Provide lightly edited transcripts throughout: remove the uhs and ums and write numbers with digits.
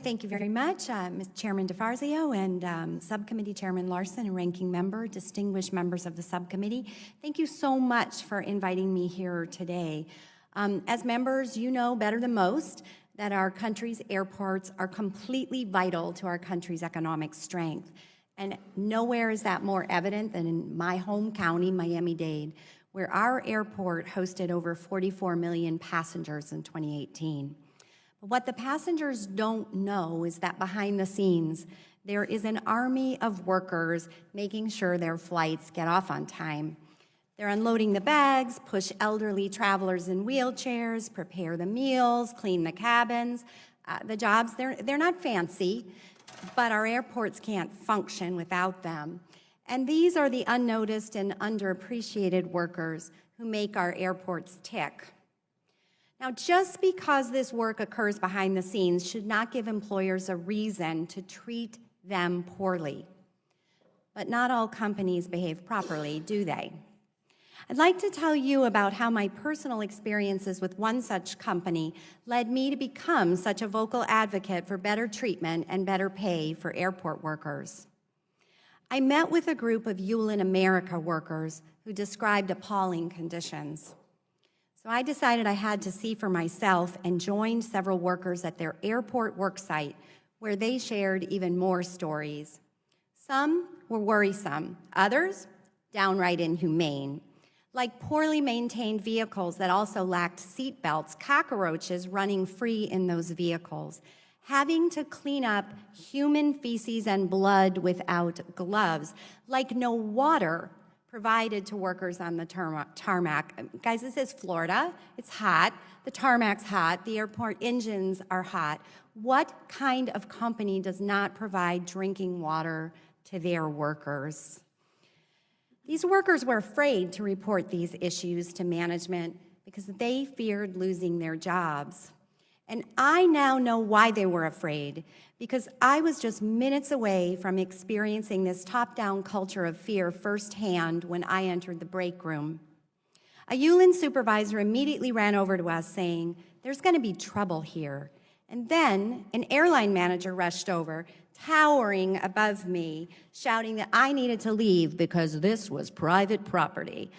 Thank you very much, Ms. Chairman DeFarzio and Subcommittee Chairman Larson and Ranking Member, distinguished members of the subcommittee. Thank you so much for inviting me here today. As members, you know better than most that our country's airports are completely vital to our country's economic strength. And nowhere is that more evident than in my home county, Miami-Dade, where our airport hosted over 44 million passengers in 2018. What the passengers don't know is that behind the scenes, there is an army of workers making sure their flights get off on time. They're unloading the bags, push elderly travelers in wheelchairs, prepare the meals, clean the cabins. The jobs, they're not fancy, but our airports can't function without them. And these are the unnoticed and underappreciated workers who make our airports tick. Now, just because this work occurs behind the scenes should not give employers a reason to treat them poorly. But not all companies behave properly, do they? I'd like to tell you about how my personal experiences with one such company led me to become such a vocal advocate for better treatment and better pay for airport workers. I met with a group of Yulin America workers who described appalling conditions. So I decided I had to see for myself and joined several workers at their airport worksite where they shared even more stories. Some were worrisome, others downright inhumane, like poorly maintained vehicles that also lacked seat belts, cockroaches running free in those vehicles, having to clean up human feces and blood without gloves, like no water provided to workers on the tarmac. Guys, this is Florida. It's hot. The tarmac's hot. The airport engines are hot. What kind of company does not provide drinking water to their workers? These workers were afraid to report these issues to management because they feared losing their jobs. And I now know why they were afraid, because I was just minutes away from experiencing this top-down culture of fear firsthand when I entered the break room. A Yulin supervisor immediately ran over to us saying, "There's going to be trouble here." And then an airline manager rushed over, towering above me, shouting that I needed to leave because this was private property.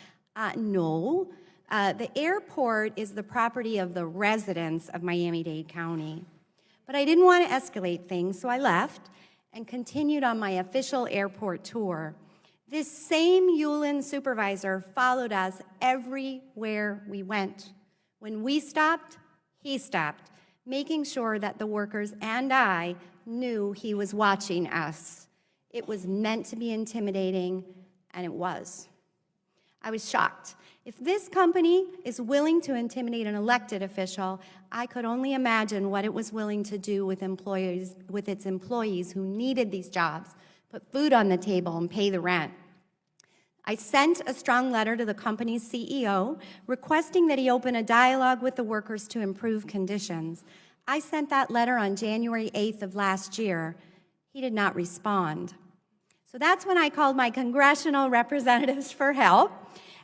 No. The airport is the property of the residents of Miami-Dade County. But I didn't want to escalate things, so I left and continued on my official airport tour. This same Yulin supervisor followed us everywhere we went. When we stopped, he stopped, making sure that the workers and I knew he was watching us. It was meant to be intimidating, and it was. I was shocked. If this company is willing to intimidate an elected official, I could only imagine what it was willing to do with its employees who needed these jobs, put food on the table, and pay the rent. I sent a strong letter to the company's CEO requesting that he open a dialogue with the workers to improve conditions. I sent that letter on January 8th of last year. He did not respond. So that's when I called my congressional representatives for help,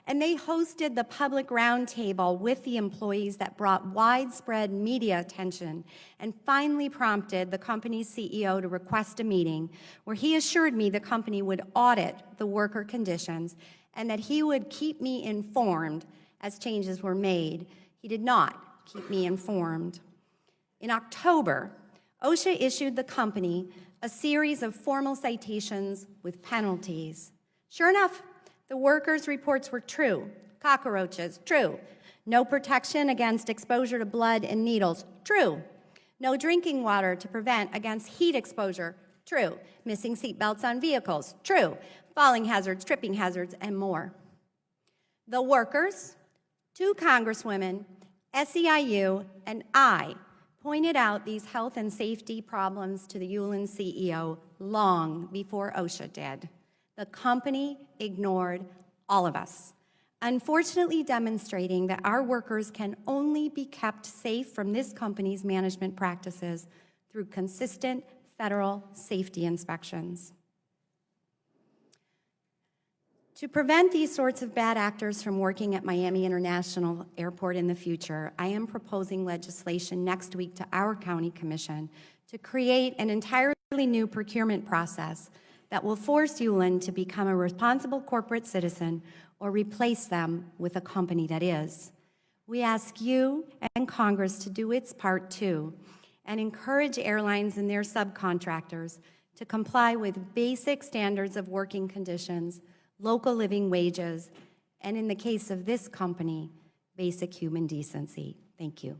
and they hosted the public roundtable with the employees that brought widespread media attention and finally prompted the company's CEO to request a meeting where he assured me the company would audit the worker conditions and that he would keep me informed as changes were made. He did not keep me informed. In October, OSHA issued the company a series of formal citations with penalties. Sure enough, the workers' reports were true. Cockroaches, true. No protection against exposure to blood and needles, true. No drinking water to prevent against heat exposure, true. Missing seat belts on vehicles, true. Falling hazards, tripping hazards, and more. The workers, 2 congresswomen, SEIU, and I pointed out these health and safety problems to the Yulin CEO long before OSHA did. The company ignored all of us, unfortunately demonstrating that our workers can only be kept safe from this company's management practices through consistent federal safety inspections. To prevent these sorts of bad actors from working at Miami International Airport in the future, I am proposing legislation next week to our county commission to create an entirely new procurement process that will force ULIN to become a responsible corporate citizen or replace them with a company that is. We ask you and Congress to do its part too and encourage airlines and their subcontractors to comply with basic standards of working conditions, local living wages, and in the case of this company, basic human decency. Thank you.